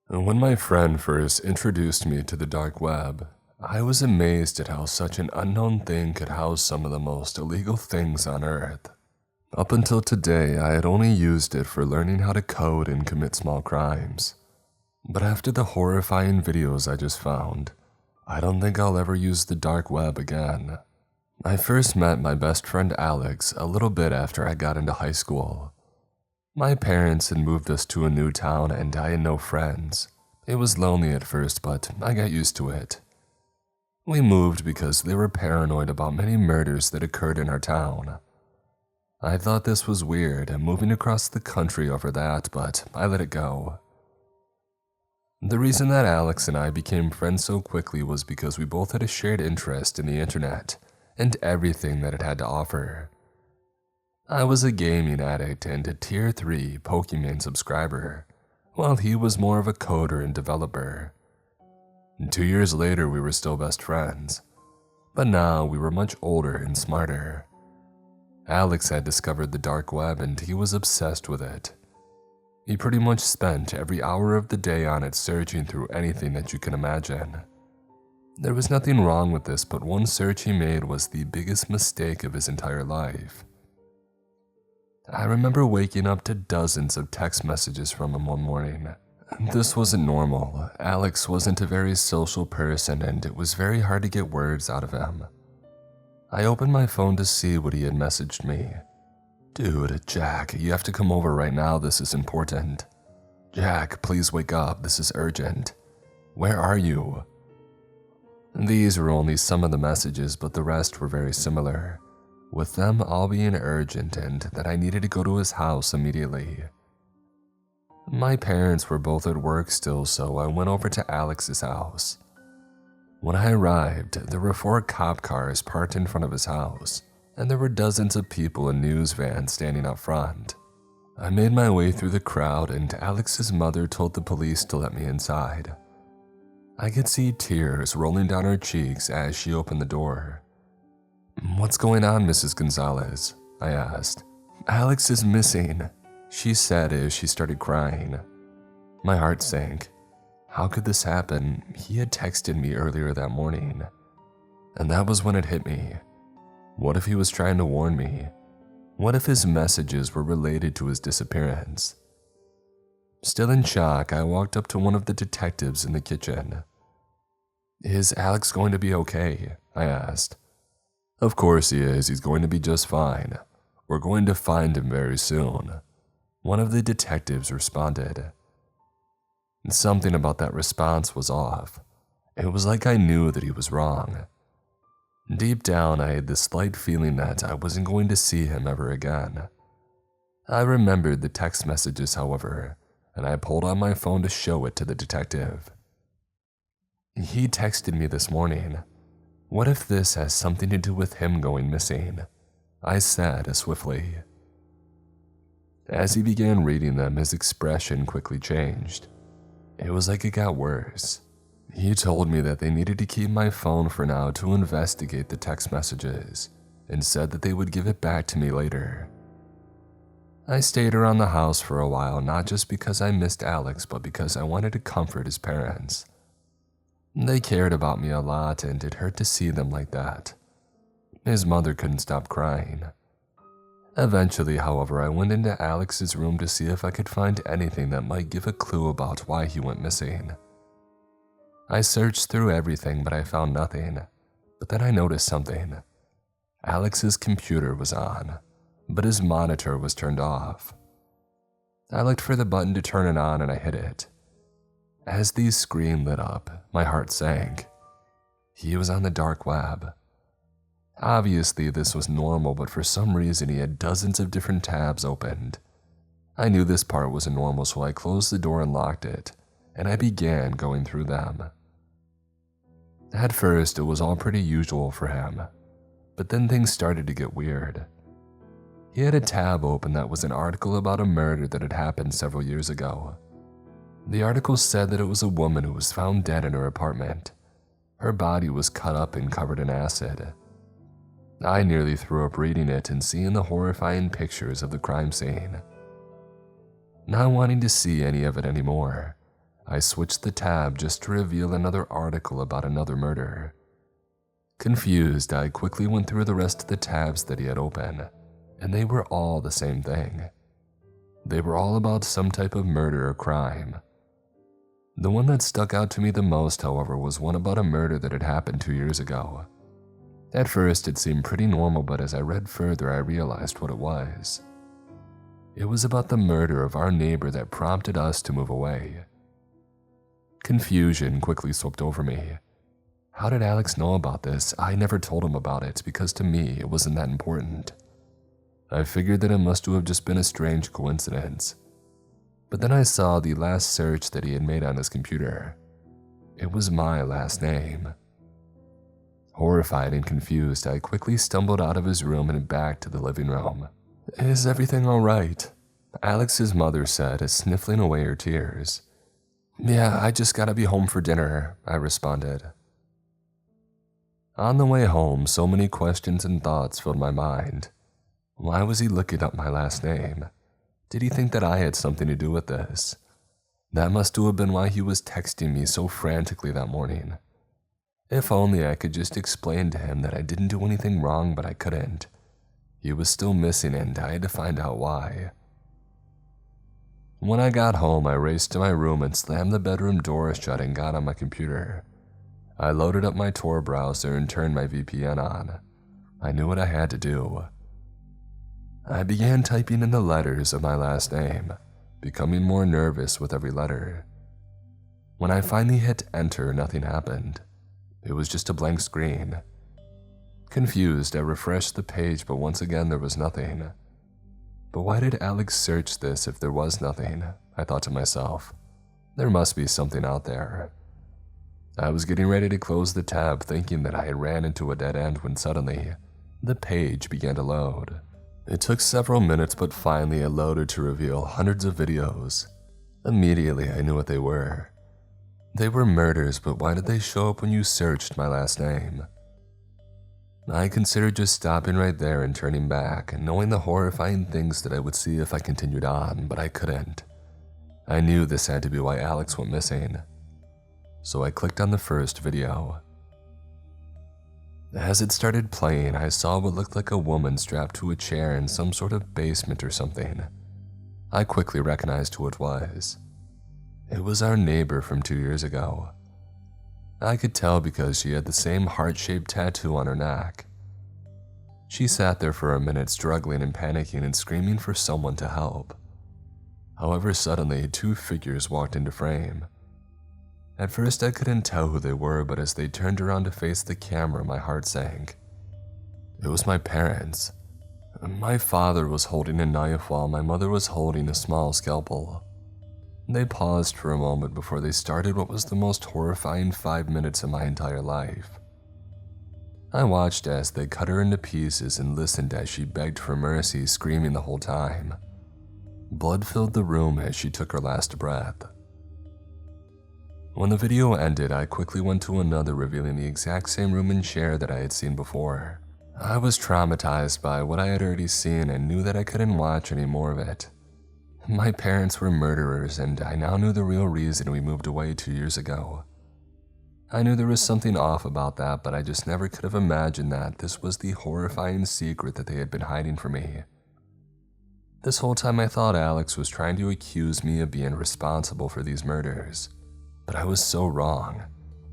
When my friend first introduced me to the dark web, I was amazed at how such an unknown thing could house some of the most illegal things on Earth. Up until today, I had only used it for learning how to code and commit small crimes. But after the horrifying videos I just found, I don't think I'll ever use the dark web again. I first met my best friend Alex a little bit after I got into high school. My parents had moved us to a new town and I had no friends. It was lonely at first, but I got used to it. We moved because they were paranoid about many murders that occurred in our town. I thought this was weird and moving across the country over that, but I let it go. The reason that Alex and I became friends so quickly was because we both had a shared interest in the internet and everything that it had to offer. I was a gaming addict and a Tier 3 Pokemon subscriber, while he was more of a coder and developer. 2 years later, we were still best friends, but now we were much older and smarter. Alex had discovered the dark web and he was obsessed with it. He pretty much spent every hour of the day on it, searching through anything that you can imagine. There was nothing wrong with this, but one search he made was the biggest mistake of his entire life. I remember waking up to dozens of text messages from him one morning. This wasn't normal. Alex wasn't a very social person and it was very hard to get words out of him. I opened my phone to see what he had messaged me. "Dude, Jack, you have to come over right now, this is important. Jack, please wake up, this is urgent. Where are you?" These were only some of the messages, but the rest were very similar, with them all being urgent and that I needed to go to his house immediately. My parents were both at work still, so I went over to Alex's house. When I arrived, there were 4 cop cars parked in front of his house, and there were dozens of people in news vans standing out front. I made my way through the crowd and Alex's mother told the police to let me inside. I could see tears rolling down her cheeks as she opened the door. "What's going on, Mrs. Gonzalez?" I asked. "Alex is missing," she said as she started crying. My heart sank. How could this happen? He had texted me earlier that morning. And that was when it hit me. What if he was trying to warn me? What if his messages were related to his disappearance? Still in shock, I walked up to one of the detectives in the kitchen. "Is Alex going to be okay?" I asked. "Of course he is. He's going to be just fine. We're going to find him very soon," one of the detectives responded. Something about that response was off. It was like I knew that he was wrong. Deep down, I had this slight feeling that I wasn't going to see him ever again. I remembered the text messages, however, and I pulled out my phone to show it to the detective. "He texted me this morning. What if this has something to do with him going missing?" I said swiftly. As he began reading them, his expression quickly changed. It was like it got worse. He told me that they needed to keep my phone for now to investigate the text messages, and said that they would give it back to me later. I stayed around the house for a while, not just because I missed Alex, but because I wanted to comfort his parents. They cared about me a lot, and it hurt to see them like that. His mother couldn't stop crying. Eventually, however, I went into Alex's room to see if I could find anything that might give a clue about why he went missing. I searched through everything, but I found nothing. But then I noticed something. Alex's computer was on, but his monitor was turned off. I looked for the button to turn it on and I hit it. As the screen lit up, my heart sank. He was on the dark web. Obviously, this was normal, but for some reason he had dozens of different tabs opened. I knew this part wasn't normal, so I closed the door and locked it, and I began going through them. At first, it was all pretty usual for him, but then things started to get weird. He had a tab open that was an article about a murder that had happened several years ago. The article said that it was a woman who was found dead in her apartment. Her body was cut up and covered in acid. I nearly threw up reading it and seeing the horrifying pictures of the crime scene. Not wanting to see any of it anymore, I switched the tab just to reveal another article about another murder. Confused, I quickly went through the rest of the tabs that he had open, and they were all the same thing. They were all about some type of murder or crime. The one that stuck out to me the most, however, was one about a murder that had happened 2 years ago. At first, it seemed pretty normal, but as I read further, I realized what it was. It was about the murder of our neighbor that prompted us to move away. Confusion quickly swept over me. How did Alex know about this? I never told him about it because to me, it wasn't that important. I figured that it must have just been a strange coincidence. But then I saw the last search that he had made on his computer. It was my last name. Horrified and confused, I quickly stumbled out of his room and back to the living room. "Is everything all right?" Alex's mother said, sniffling away her tears. "Yeah, I just gotta be home for dinner," I responded. On the way home, so many questions and thoughts filled my mind. Why was he looking up my last name? Did he think that I had something to do with this? That must have been why he was texting me so frantically that morning. If only I could just explain to him that I didn't do anything wrong, but I couldn't. He was still missing and I had to find out why. When I got home, I raced to my room and slammed the bedroom door shut and got on my computer. I loaded up my Tor browser and turned my VPN on. I knew what I had to do. I began typing in the letters of my last name, becoming more nervous with every letter. When I finally hit enter, nothing happened. It was just a blank screen. Confused, I refreshed the page, but once again there was nothing. But why did Alex search this if there was nothing? I thought to myself. There must be something out there. I was getting ready to close the tab, thinking that I had ran into a dead end when suddenly, the page began to load. It took several minutes, but finally it loaded to reveal hundreds of videos. Immediately I knew what they were. They were murders, but why did they show up when you searched my last name? I considered just stopping right there and turning back, knowing the horrifying things that I would see if I continued on, but I couldn't. I knew this had to be why Alex went missing. So I clicked on the first video. As it started playing, I saw what looked like a woman strapped to a chair in some sort of basement or something. I quickly recognized who it was. It was our neighbor from 2 years ago. I could tell because she had the same heart-shaped tattoo on her neck. She sat there for a minute, struggling and panicking and screaming for someone to help. However, suddenly, 2 figures walked into frame. At first, I couldn't tell who they were, but as they turned around to face the camera, my heart sank. It was my parents. My father was holding a knife while my mother was holding a small scalpel. They paused for a moment before they started what was the most horrifying 5 minutes of my entire life. I watched as they cut her into pieces and listened as she begged for mercy, screaming the whole time. Blood filled the room as she took her last breath. When the video ended, I quickly went to another, revealing the exact same room and chair that I had seen before. I was traumatized by what I had already seen and knew that I couldn't watch any more of it. My parents were murderers, and I now knew the real reason we moved away 2 years ago. I knew there was something off about that, but I just never could have imagined that this was the horrifying secret that they had been hiding from me. This whole time I thought Alex was trying to accuse me of being responsible for these murders, but I was so wrong.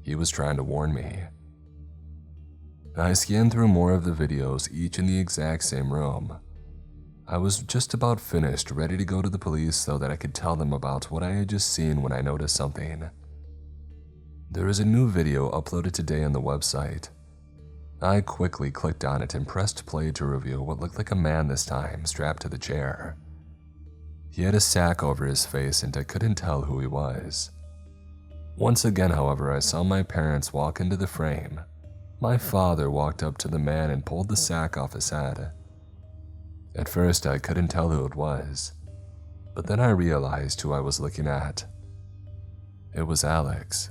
He was trying to warn me. I scanned through more of the videos, each in the exact same room. I was just about finished, ready to go to the police so that I could tell them about what I had just seen when I noticed something. There is a new video uploaded today on the website. I quickly clicked on it and pressed play to reveal what looked like a man this time, strapped to the chair. He had a sack over his face and I couldn't tell who he was. Once again, however, I saw my parents walk into the frame. My father walked up to the man and pulled the sack off his head. At first, I couldn't tell who it was, but then I realized who I was looking at. It was Alex.